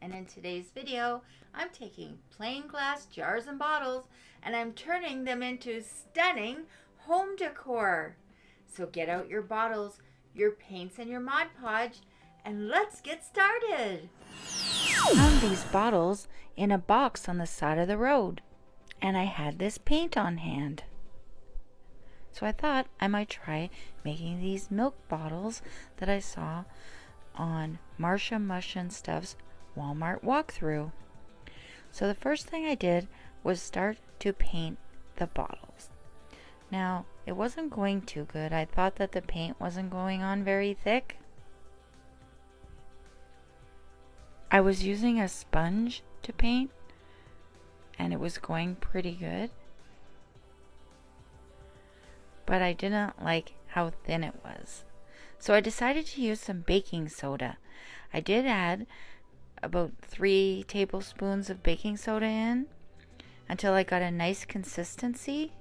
and in today's video I'm taking plain glass jars and bottles and I'm turning them into stunning home decor. So get out your bottles, your paints and your Mod Podge and let's get started. I found these bottles in a box on the side of the road and I had this paint on hand. So I thought I might try making these milk bottles that I saw on Marsha Mush and Stuff's Walmart walkthrough. So the first thing I did was start to paint the bottles. Now, it wasn't going too good. I thought that the paint wasn't going on very thick. I was using a sponge to paint and it was going pretty good. But I didn't like how thin it was. So I decided to use some baking soda. I did add about 3 tablespoons of baking soda in until I got a nice consistency.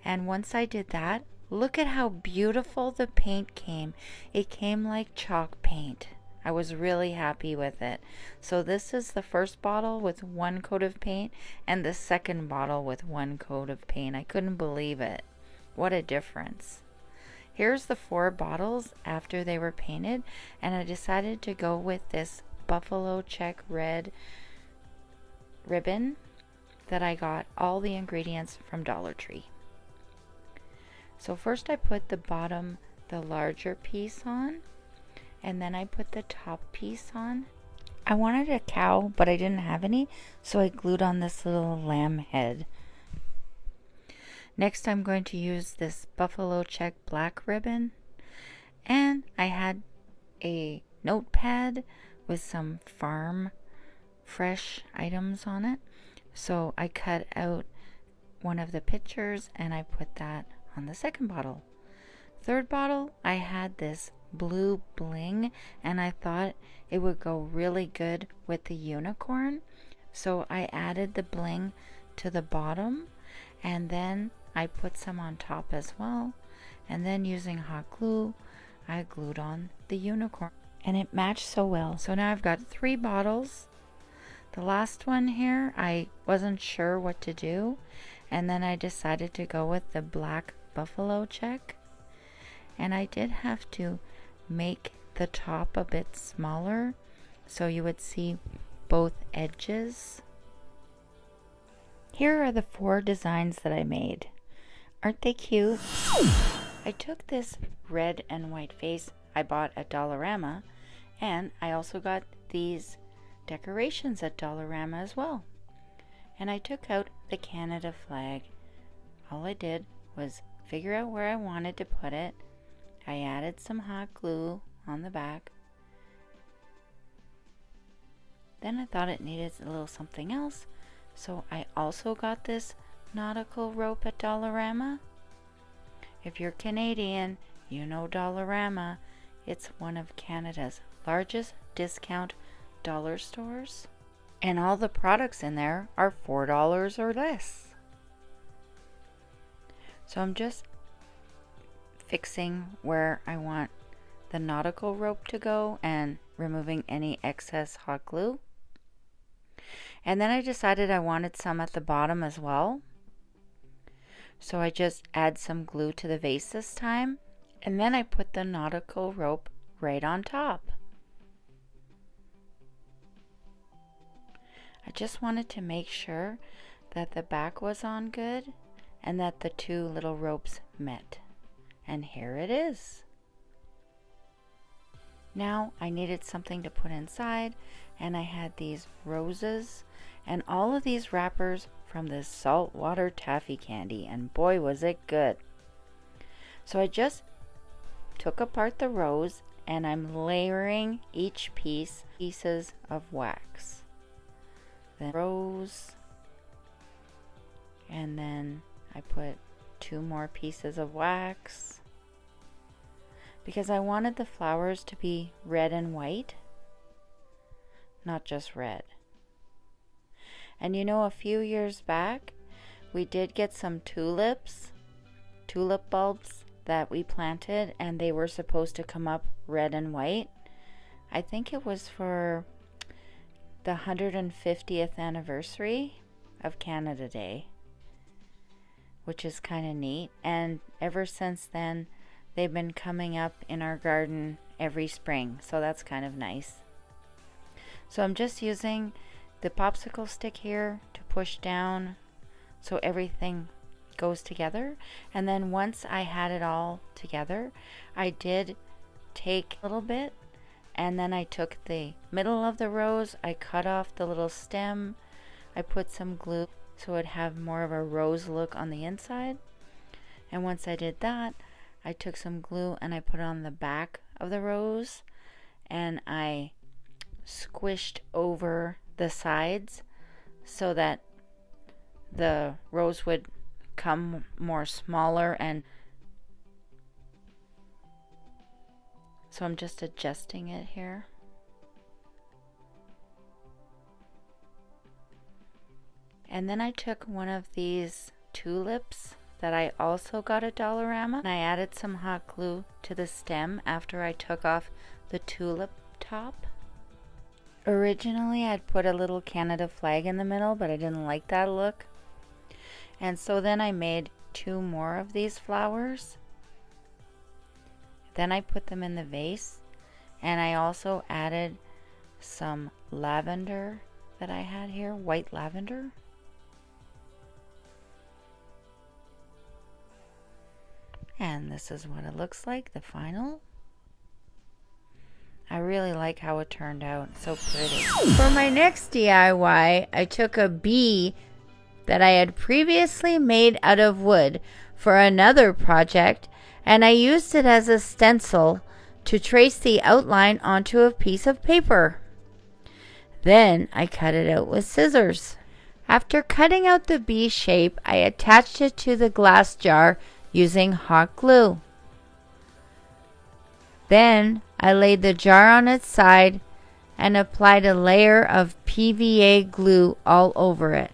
And once I did that, look at how beautiful the paint came. It came like chalk paint. I was really happy with it. So this is the first bottle with 1 coat of paint and the second bottle with 1 coat of paint. I couldn't believe it. What a difference. Here's the 4 bottles after they were painted, and I decided to go with this buffalo check red ribbon that I got all the ingredients from Dollar Tree. So first I put the larger piece on, and then I put the top piece on. I wanted a cow, but I didn't have any, so I glued on this little lamb head. Next I'm going to use this buffalo check black ribbon, and I had a notepad with some farm fresh items on it. So I cut out one of the pictures and I put that on the second bottle. Third bottle, I had this blue bling and I thought it would go really good with the unicorn. So I added the bling to the bottom and then I put some on top as well, and then using hot glue I glued on the unicorn and it matched so well. So now I've got 3 bottles. The last one here I wasn't sure what to do, and then I decided to go with the black buffalo check, and I did have to make the top a bit smaller so you would see both edges. Here are the 4 designs that I made. Aren't they cute? I took this red and white vase I bought at Dollarama, and I also got these decorations at Dollarama as well. And I took out the Canada flag. All I did was figure out where I wanted to put it. I added some hot glue on the back. Then I thought it needed a little something else, so I also got this nautical rope at Dollarama. If you're Canadian, you know Dollarama. It's one of Canada's largest discount dollar stores, and all the products in there are $4 or less. So I'm just fixing where I want the nautical rope to go and removing any excess hot glue. And then I decided I wanted some at the bottom as well. So I just add some glue to the vase this time, and then I put the nautical rope right on top. I just wanted to make sure that the back was on good and that the 2 little ropes met. And here it is. Now I needed something to put inside, and I had these roses and all of these wrappers from this saltwater taffy candy, and boy was it good. So I just took apart the rose and I'm layering each pieces of wax. Then rose, and then I put 2 more pieces of wax because I wanted the flowers to be red and white, not just red. And you know, a few years back we did get some tulip bulbs that we planted, and they were supposed to come up red and white. I think it was for the 150th anniversary of Canada Day, which is kind of neat. And ever since then, they've been coming up in our garden every spring, so that's kind of nice. So I'm just using the popsicle stick here to push down so everything goes together. And then once I had it all together, I did take a little bit, and then I took the middle of the rose, I cut off the little stem, I put some glue so it'd have more of a rose look on the inside. And once I did that, I took some glue and I put it on the back of the rose, and I squished over the sides so that the rose would come more smaller. And so I'm just adjusting it here. And then I took one of these tulips that I also got at Dollarama, and I added some hot glue to the stem after I took off the tulip top. Originally I'd put a little Canada flag in the middle, but I didn't like that look. And so then I made 2 more of these flowers. Then I put them in the vase, and I also added some lavender that I had here, white lavender. And this is what it looks like, the final. I really like how it turned out, so pretty. For my next DIY, I took a bee that I had previously made out of wood for another project, and I used it as a stencil to trace the outline onto a piece of paper. Then I cut it out with scissors. After cutting out the bee shape, I attached it to the glass jar using hot glue. Then I laid the jar on its side and applied a layer of PVA glue all over it.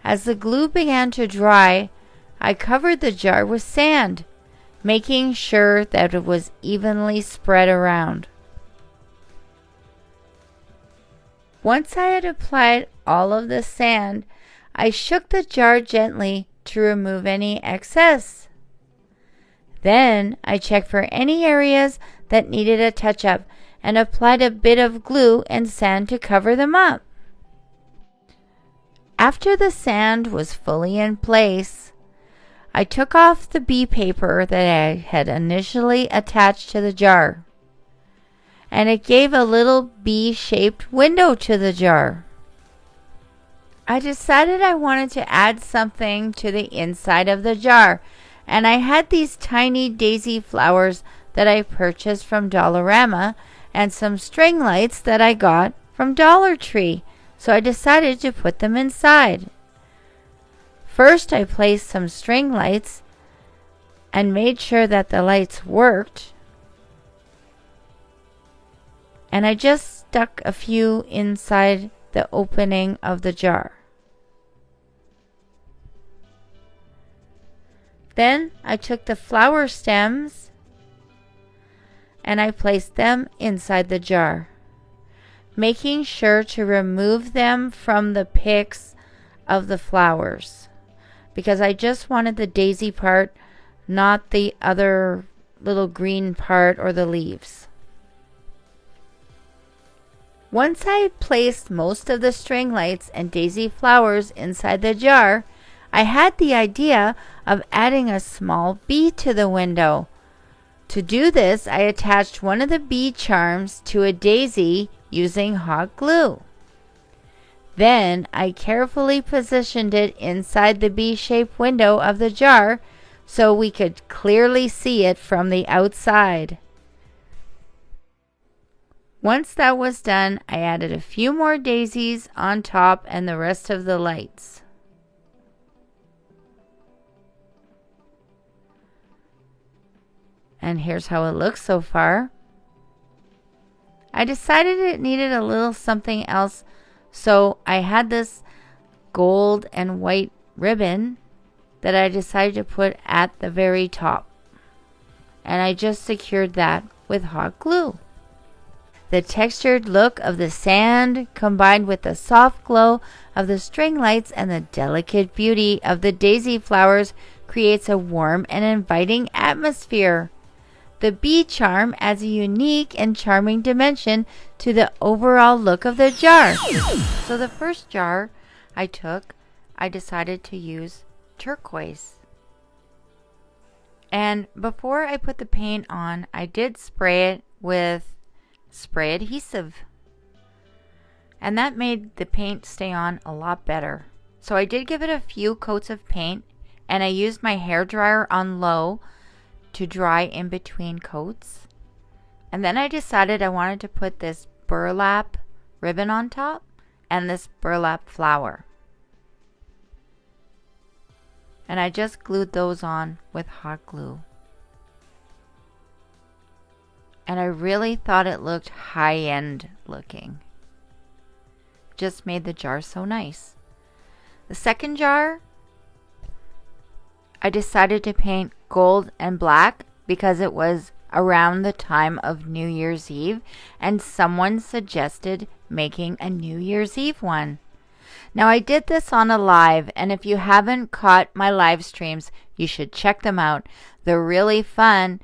As the glue began to dry, I covered the jar with sand, making sure that it was evenly spread around. Once I had applied all of the sand, I shook the jar gently to remove any excess. Then I checked for any areas that needed a touch-up and applied a bit of glue and sand to cover them up. After the sand was fully in place, I took off the bee paper that I had initially attached to the jar, and it gave a little bee-shaped window to the jar. I decided I wanted to add something to the inside of the jar, and I had these tiny daisy flowers that I purchased from Dollarama and some string lights that I got from Dollar Tree, so I decided to put them inside. First, I placed some string lights and made sure that the lights worked, and I just stuck a few inside the opening of the jar. Then I took the flower stems and I placed them inside the jar, making sure to remove them from the picks of the flowers, because I just wanted the daisy part, not the other little green part or the leaves. Once I had placed most of the string lights and daisy flowers inside the jar, I had the idea of adding a small bee to the window. To do this, I attached one of the bee charms to a daisy using hot glue. Then I carefully positioned it inside the bee-shaped window of the jar so we could clearly see it from the outside. Once that was done, I added a few more daisies on top and the rest of the lights. And here's how it looks so far. I decided it needed a little something else, so I had this gold and white ribbon that I decided to put at the very top. And I just secured that with hot glue. The textured look of the sand combined with the soft glow of the string lights and the delicate beauty of the daisy flowers creates a warm and inviting atmosphere. The bee charm adds a unique and charming dimension to the overall look of the jar. So the first jar I took, I decided to use turquoise. And before I put the paint on, I did spray it with spray adhesive. And that made the paint stay on a lot better. So I did give it a few coats of paint, and I used my hair dryer on low to dry in between coats. And then I decided I wanted to put this burlap ribbon on top and this burlap flower. And I just glued those on with hot glue. And I really thought it looked high-end looking. Just made the jar so nice. The second jar, I decided to paint gold and black because it was around the time of New Year's Eve and someone suggested making a New Year's Eve one. Now I did this on a live, and if you haven't caught my live streams, you should check them out. They're really fun.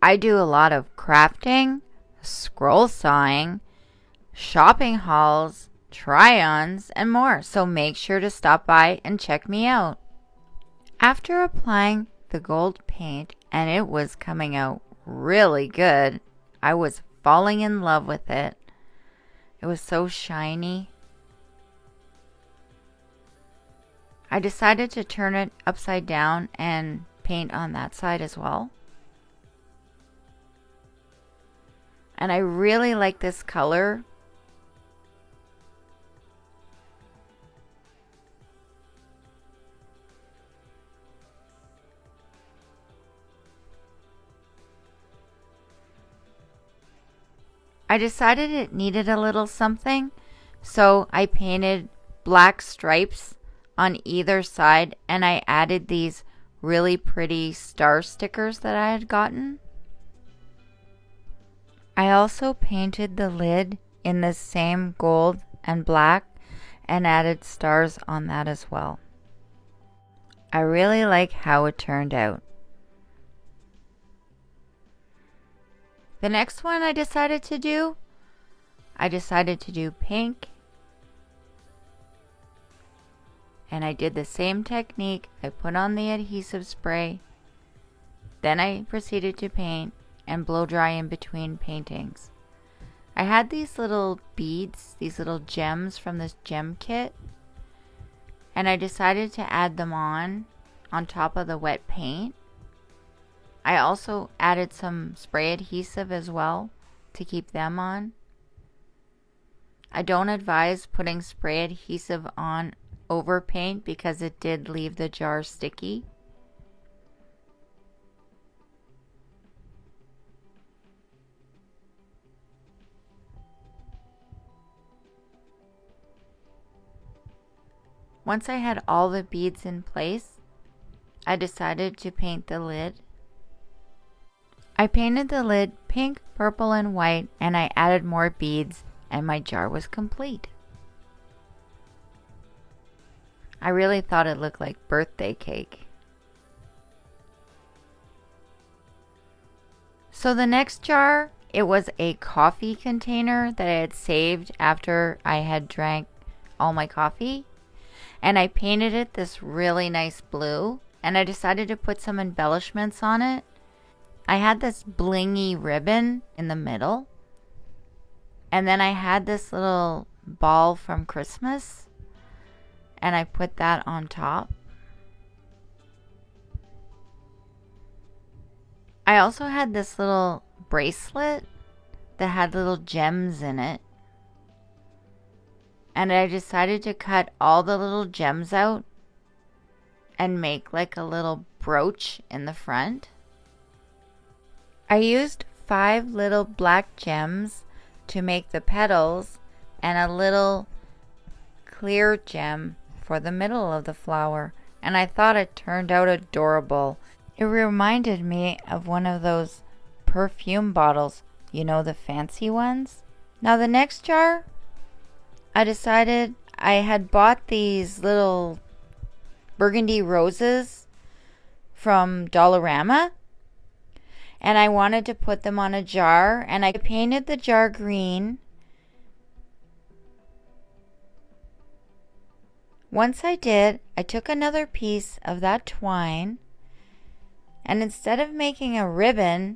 I do a lot of crafting, scroll sawing, shopping hauls, try-ons, and more, so make sure to stop by and check me out. After applying the gold paint, and it was coming out really good, I was falling in love with it. It was so shiny. I decided to turn it upside down and paint on that side as well. And I really like this color. I decided it needed a little something, so I painted black stripes on either side, and I added these really pretty star stickers that I had gotten. I also painted the lid in the same gold and black and added stars on that as well. I really like how it turned out. The next one I decided to do pink. And I did the same technique. I put on the adhesive spray. Then I proceeded to paint and blow dry in between paintings. I had these little beads, these little gems from this gem kit. And I decided to add them on top of the wet paint. I also added some spray adhesive as well to keep them on. I don't advise putting spray adhesive on over paint because it did leave the jar sticky. Once I had all the beads in place, I decided to paint the lid. I painted the lid pink, purple, and white, and I added more beads, and my jar was complete. I really thought it looked like birthday cake. So the next jar, it was a coffee container that I had saved after I had drank all my coffee. And I painted it this really nice blue, and I decided to put some embellishments on it. I had this blingy ribbon in the middle, and then I had this little ball from Christmas, and I put that on top. I also had this little bracelet that had little gems in it, and I decided to cut all the little gems out and make like a little brooch in the front. I used 5 little black gems to make the petals and a little clear gem for the middle of the flower, and I thought it turned out adorable. It reminded me of one of those perfume bottles You know, the fancy ones. Now the next jar, I decided I had bought these little burgundy roses from Dollarama, and I wanted to put them on a jar, and I painted the jar green. Once I did, I took another piece of that twine, and instead of making a ribbon,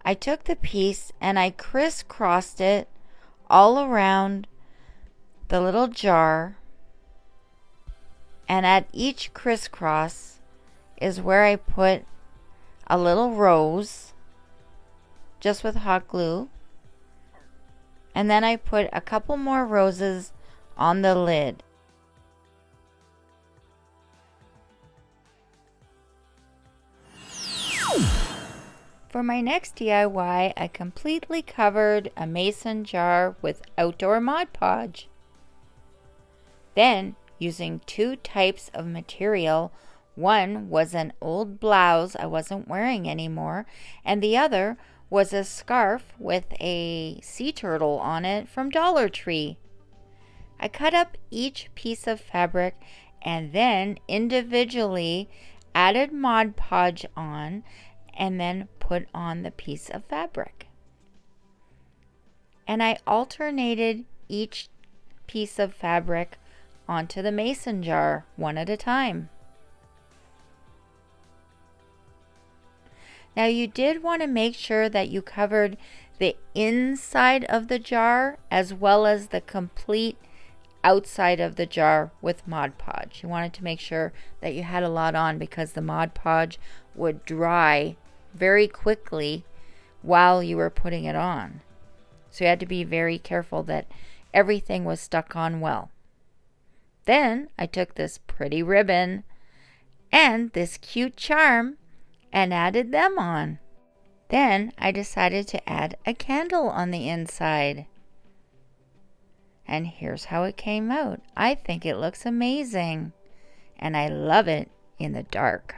I took the piece and I crisscrossed it all around the little jar, and at each crisscross is where I put a little rose just with hot glue, and then I put a couple more roses on the lid. For my next DIY, I completely covered a mason jar with outdoor Mod Podge. Then, using two types of material, one was an old blouse I wasn't wearing anymore, and the other was a scarf with a sea turtle on it from Dollar Tree. I cut up each piece of fabric and then individually added Mod Podge on, and then put on the piece of fabric. And I alternated each piece of fabric onto the mason jar one at a time. Now you did want to make sure that you covered the inside of the jar as well as the complete outside of the jar with Mod Podge. You wanted to make sure that you had a lot on because the Mod Podge would dry very quickly while you were putting it on. So you had to be very careful that everything was stuck on well. Then I took this pretty ribbon and this cute charm and added them on. Then I decided to add a candle on the inside. And here's how it came out. I think it looks amazing, and I love it in the dark.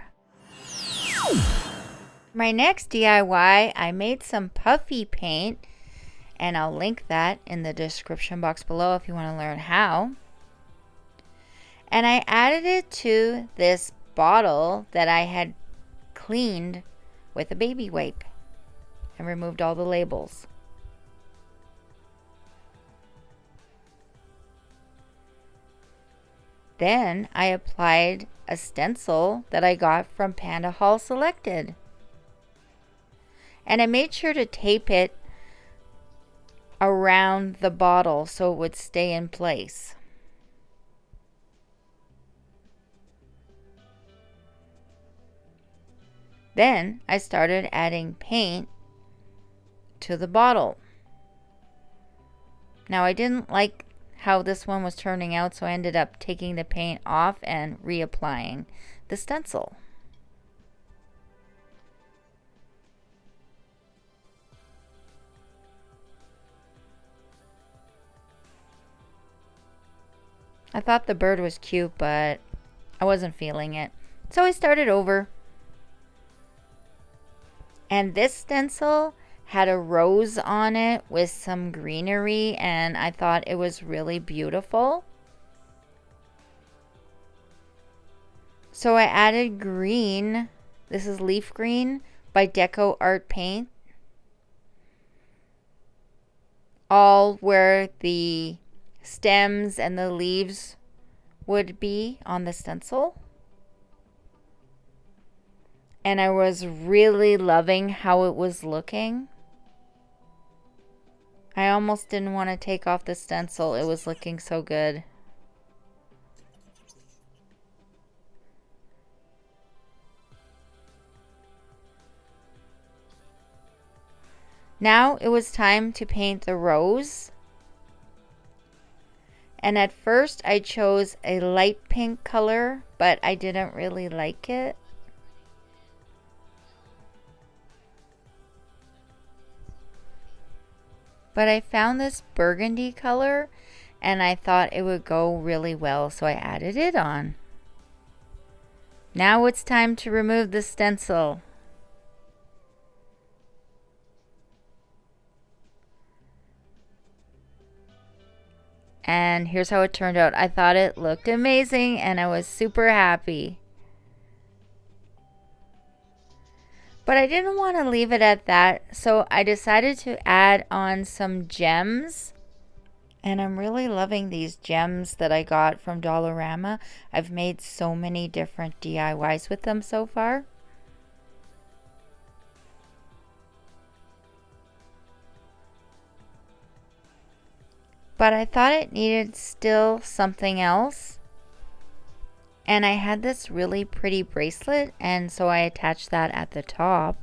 My next DIY, I made some puffy paint, and I'll link that in the description box below if you want to learn how. And I added it to this bottle that I had cleaned with a baby wipe and removed all the labels. Then I applied a stencil that I got from Panda Hall Selected. And I made sure to tape it around the bottle so it would stay in place. Then I started adding paint to the bottle. Now I didn't like how this one was turning out, so I ended up taking the paint off and reapplying the stencil. I thought the bird was cute, but I wasn't feeling it. So I started over. And this stencil had a rose on it with some greenery, and I thought it was really beautiful. So I added green. This is leaf green by Decor Art Paint. All where the stems and the leaves would be on the stencil. And I was really loving how it was looking. I almost didn't want to take off the stencil. It was looking so good. Now it was time to paint the rose. And at first I chose a light pink color, but I didn't really like it. But I found this burgundy color and I thought it would go really well, so I added it on. Now it's time to remove the stencil. And here's how it turned out. I thought it looked amazing and I was super happy. But I didn't want to leave it at that, so I decided to add on some gems. And I'm really loving these gems that I got from Dollarama. I've made so many different DIYs with them so far. But I thought it needed still something else. And I had this really pretty bracelet, and so I attached that at the top.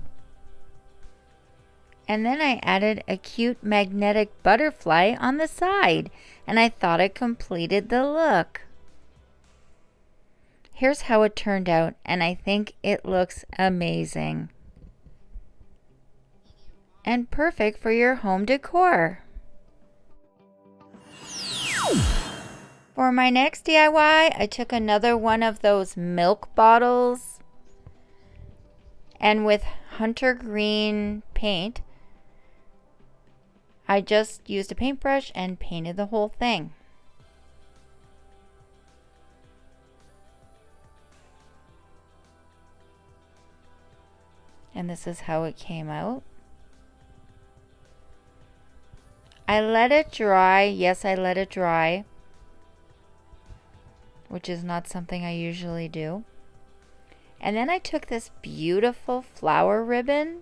And then I added a cute magnetic butterfly on the side, and I thought it completed the look. Here's how it turned out, and I think it looks amazing. And perfect for your home decor. For my next DIY, I took another one of those milk bottles, and with hunter green paint, I just used a paintbrush and painted the whole thing. And this is how it came out. I let it dry. Yes, I let it dry, which is not something I usually do. And then I took this beautiful flower ribbon,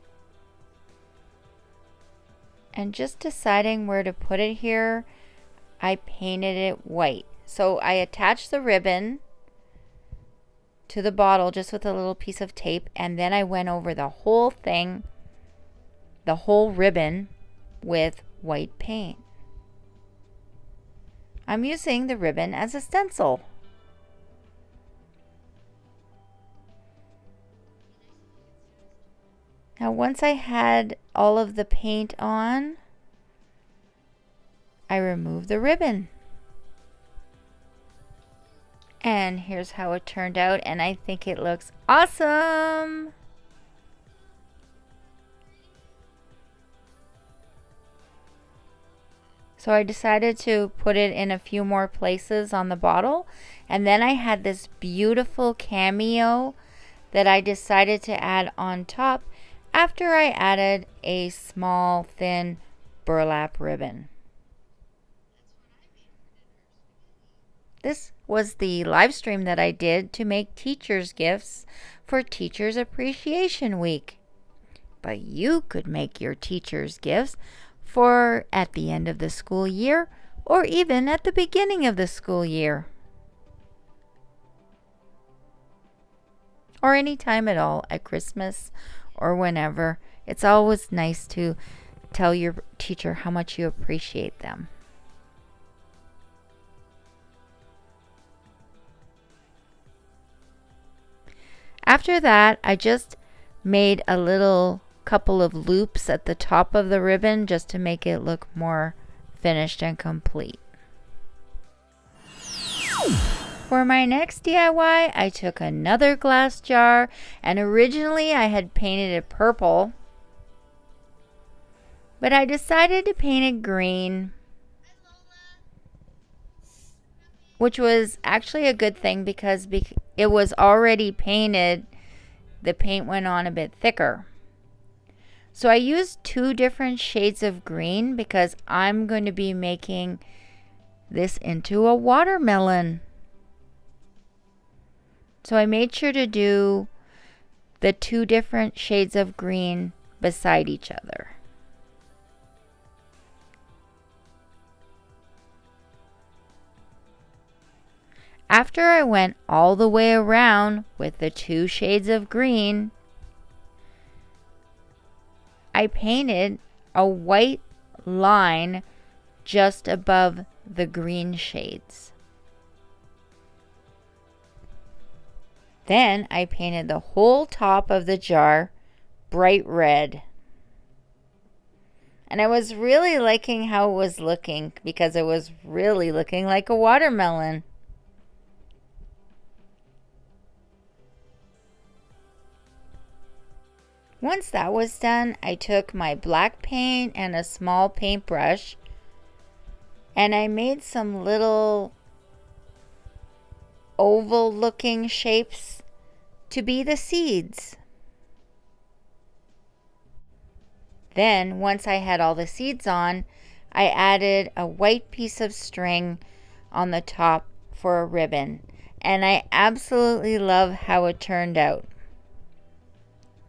and just deciding where to put it here, I painted it white. So I attached the ribbon to the bottle just with a little piece of tape, and then I went over the whole thing, the whole ribbon, with white paint. I'm using the ribbon as a stencil. Now once I had all of the paint on, I removed the ribbon. And here's how it turned out, and I think it looks awesome. So I decided to put it in a few more places on the bottle, and then I had this beautiful cameo that I decided to add on top after I added a small thin burlap ribbon. This was the live stream that I did to make teachers gifts for Teachers Appreciation Week. But you could make your teachers gifts for at the end of the school year or even at the beginning of the school year. Or any time at all, at Christmas or whenever. It's always nice to tell your teacher how much you appreciate them. After that, I just made a little couple of loops at the top of the ribbon just to make it look more finished and complete. For my next DIY, I took another glass jar, and originally I had painted it purple, but I decided to paint it green, which was actually a good thing because it was already painted. The paint went on a bit thicker. So I used two different shades of green because I'm going to be making this into a watermelon. So I made sure to do the two different shades of green beside each other. After I went all the way around with the two shades of green, I painted a white line just above the green shades. Then I painted the whole top of the jar bright red. And I was really liking how it was looking because it was really looking like a watermelon. Once that was done, I took my black paint and a small paintbrush And I made some little oval looking shapes to be the seeds. Then, once I had all the seeds on, I added a white piece of string on the top for a ribbon. And I absolutely love how it turned out.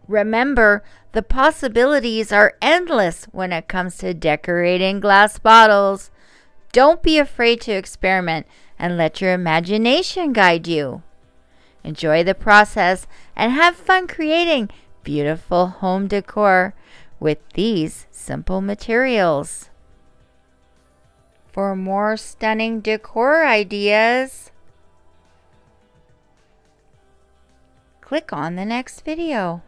Remember, the possibilities are endless when it comes to decorating glass bottles. Don't be afraid to experiment and let your imagination guide you. Enjoy the process and have fun creating beautiful home decor with these simple materials. For more stunning decor ideas, click on the next video.